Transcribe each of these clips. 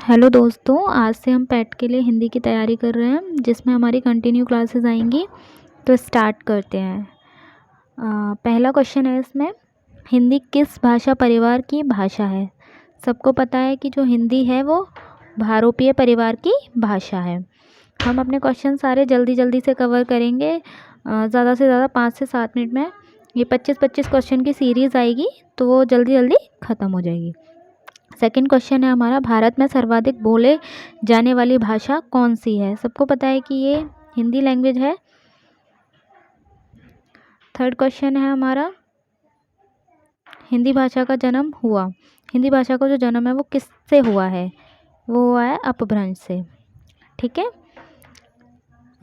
Hello दोस्तों, आज से हम पैट के लिए हिंदी की तैयारी कर रहे हैं जिसमें हमारी कंटिन्यू क्लासेस आएंगी। तो स्टार्ट करते हैं। पहला क्वेश्चन है इसमें, हिंदी किस भाषा परिवार की भाषा है। सबको पता है कि जो हिंदी है वो भारोपीय परिवार की भाषा है। हम अपने क्वेश्चन सारे जल्दी जल्दी से कवर करेंगे, ज़्यादा से ज़्यादा 5 से 7 मिनट में। ये 25-25 क्वेश्चन की सीरीज़ आएगी तो वो जल्दी जल्दी ख़त्म हो जाएगी। सेकंड क्वेश्चन है हमारा, भारत में सर्वाधिक बोले जाने वाली भाषा कौन सी है। सबको पता है कि ये हिंदी लैंग्वेज है। थर्ड क्वेश्चन है हमारा, हिंदी भाषा का जन्म हुआ, हिंदी भाषा का जो जन्म है वो किससे हुआ है। वो हुआ है अपभ्रंश से। ठीक है।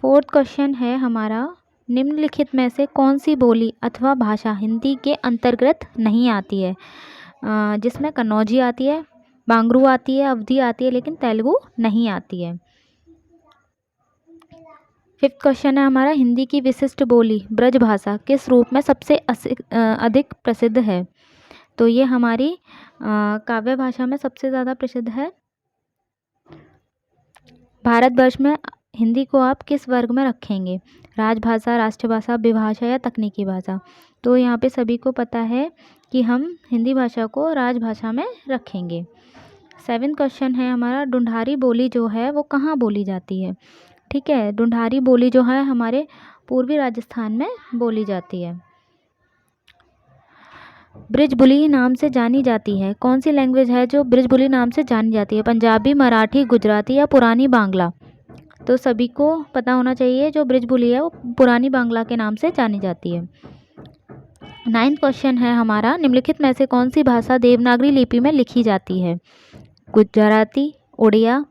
फोर्थ क्वेश्चन है हमारा, निम्नलिखित में से कौन सी बोली अथवा भाषा हिंदी के अंतर्गत नहीं आती है। जिसमें कन्नौजी आती है, बांगरू आती है, अवधी आती है, लेकिन तेलुगु नहीं आती है। फिफ्थ क्वेश्चन है हमारा, हिंदी की विशिष्ट बोली ब्रज भाषा किस रूप में सबसे अधिक प्रसिद्ध है। तो ये हमारी काव्य भाषा में सबसे ज़्यादा प्रसिद्ध है। भारतवर्ष में हिंदी को आप किस वर्ग में रखेंगे, राजभाषा, राष्ट्रभाषा, विभाषा या तकनीकी भाषा। तो यहाँ पे सभी को पता है कि हम हिंदी भाषा को राजभाषा में रखेंगे। सेवेंथ क्वेश्चन है हमारा, ढूंढारी बोली जो है वो कहाँ बोली जाती है। ठीक है, ढूंढारी बोली जो है हमारे पूर्वी राजस्थान में बोली जाती है। ब्रिजबुली नाम से जानी जाती है कौन सी लैंग्वेज है जो ब्रिजबुली नाम से जानी जाती है, पंजाबी, मराठी, गुजराती या पुरानी बांग्ला। तो सभी को पता होना चाहिए जो ब्रिजबुली है वो पुरानी बांग्ला के नाम से जानी जाती है। नाइन्थ क्वेश्चन है हमारा, निम्नलिखित में से कौन सी भाषा देवनागरी लिपि में लिखी जाती है, गुजराती, उड़िया,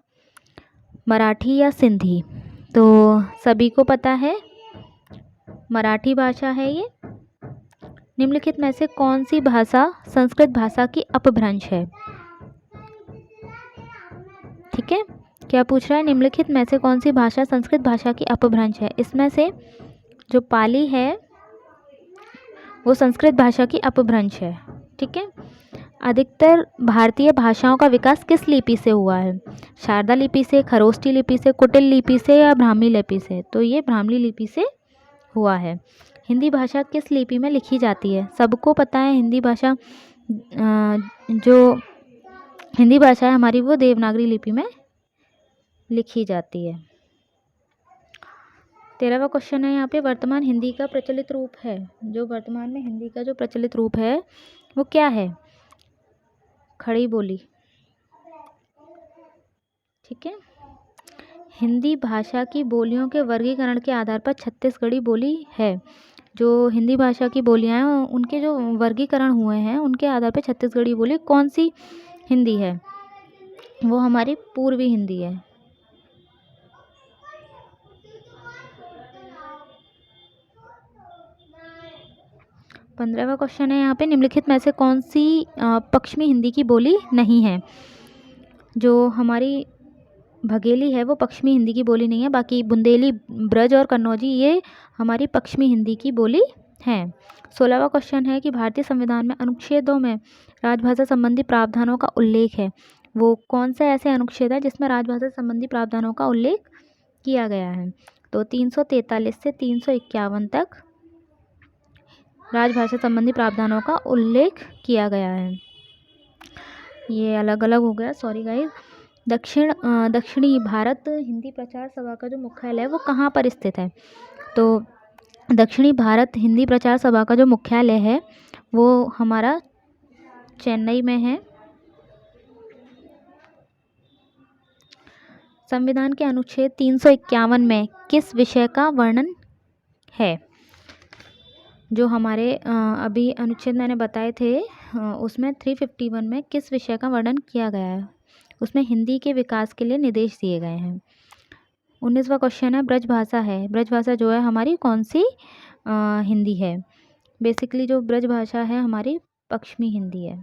मराठी या सिंधी। तो सभी को पता है मराठी भाषा है ये। निम्नलिखित में से कौन सी भाषा संस्कृत भाषा की अपभ्रंश है। ठीक है, क्या पूछ रहा है, निम्नलिखित में से कौन सी भाषा संस्कृत भाषा की अपभ्रंश है। इसमें से जो पाली है वो संस्कृत भाषा की अपभ्रंश है। ठीक है। अधिकतर भारतीय भाषाओं का विकास किस लिपि से हुआ है, शारदा लिपि से, खरोष्ठी लिपि से, कुटिल लिपि से या ब्राह्मी लिपि से। तो ये ब्राह्मी लिपि से हुआ है। हिंदी भाषा किस लिपि में लिखी जाती है। सबको पता है हिंदी भाषा जो हिंदी भाषा है हमारी वो देवनागरी लिपि में लिखी जाती है। 13वां क्वेश्चन है यहाँ पे, वर्तमान हिंदी का प्रचलित रूप है, जो वर्तमान में हिंदी का जो प्रचलित रूप है वो क्या है, खड़ी बोली। ठीक है। हिंदी भाषा की बोलियों के वर्गीकरण के आधार पर छत्तीसगढ़ी बोली है। जो हिंदी भाषा की बोलियां हैं उनके जो वर्गीकरण हुए हैं उनके आधार पर छत्तीसगढ़ी बोली कौन सी हिंदी है, वो हमारी पूर्वी हिंदी है। पंद्रहवां क्वेश्चन है यहाँ पे, निम्नलिखित में से कौन सी पश्चिमी हिंदी की बोली नहीं है। जो हमारी भगेली है वो पश्चिमी हिंदी की बोली नहीं है, बाकी बुंदेली, ब्रज और कन्नौजी ये हमारी पश्चिमी हिंदी की बोली हैं। 16वां क्वेश्चन है कि भारतीय संविधान में अनुच्छेदों में राजभाषा संबंधी प्रावधानों का उल्लेख है, वो कौन से ऐसे अनुच्छेद है जिसमें राजभाषा संबंधी प्रावधानों का उल्लेख किया गया है। तो 343 से 351 तक राजभाषा संबंधी प्रावधानों का उल्लेख किया गया है। ये अलग अलग हो गया, सॉरी गाइस। दक्षिणी भारत हिंदी प्रचार सभा का जो मुख्यालय है वो कहाँ पर स्थित है। तो दक्षिणी भारत हिंदी प्रचार सभा का जो मुख्यालय है वो हमारा चेन्नई में है। संविधान के अनुच्छेद 351 में किस विषय का वर्णन है। जो हमारे अभी अनुच्छेद मैंने बताए थे उसमें 351 में किस विषय का वर्णन किया गया है, उसमें हिंदी के विकास के लिए निर्देश दिए गए हैं। 19वां क्वेश्चन है, ब्रजभाषा है, ब्रजभाषा जो है हमारी कौन सी हिंदी है। बेसिकली जो ब्रजभाषा है हमारी पश्चिमी हिंदी है।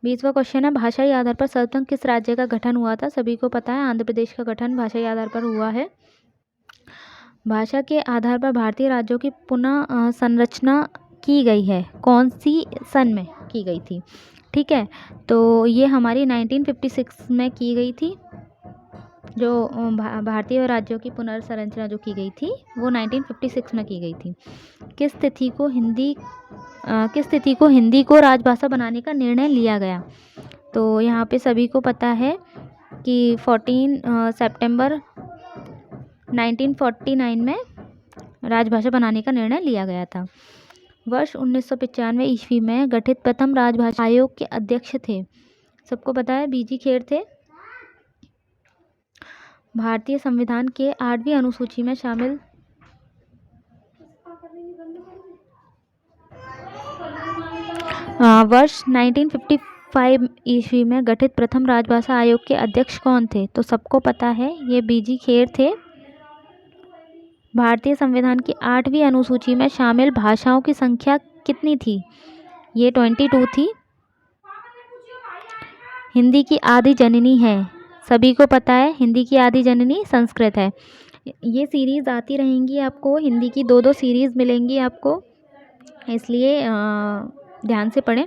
20वां क्वेश्चन है, भाषाई आधार पर सर्वप्रथम किस राज्य का गठन हुआ था। सभी को पता है आंध्र प्रदेश का गठन भाषाई आधार पर हुआ है। भाषा के आधार पर भारतीय राज्यों की पुनः संरचना की गई है, कौन सी सन में की गई थी। ठीक है। तो ये हमारी 1956 में की गई थी, जो भारतीय राज्यों की पुनर्संरचना जो की गई थी वो 1956 में की गई थी। किस तिथि को हिंदी को राजभाषा बनाने का निर्णय लिया गया? तो यहाँ पे सभी को पता है कि 14 सितंबर 1949 में राजभाषा बनाने का निर्णय लिया गया था। वर्ष 1995 ईस्वी में गठित प्रथम राजभाषा आयोग के अध्यक्ष थे, सबको पता है, बीजी खेर थे। भारतीय संविधान के 8वीं अनुसूची में शामिल वर्ष 1955 ईस्वी में गठित प्रथम राजभाषा आयोग के अध्यक्ष कौन थे? तो सबको पता है, ये बीजी खेर थे। भारतीय संविधान की 8वीं अनुसूची में शामिल भाषाओं की संख्या कितनी थी? ये 22 थी। हिंदी की आदि जननी है, सभी को पता है, हिंदी की आदि जननी संस्कृत है। ये सीरीज़ आती रहेंगी आपको, हिंदी की 2 सीरीज़ मिलेंगी आपको, इसलिए ध्यान से पढ़ें।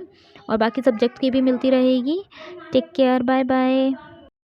और बाकी सब्जेक्ट की भी मिलती रहेगी। Take care, bye bye.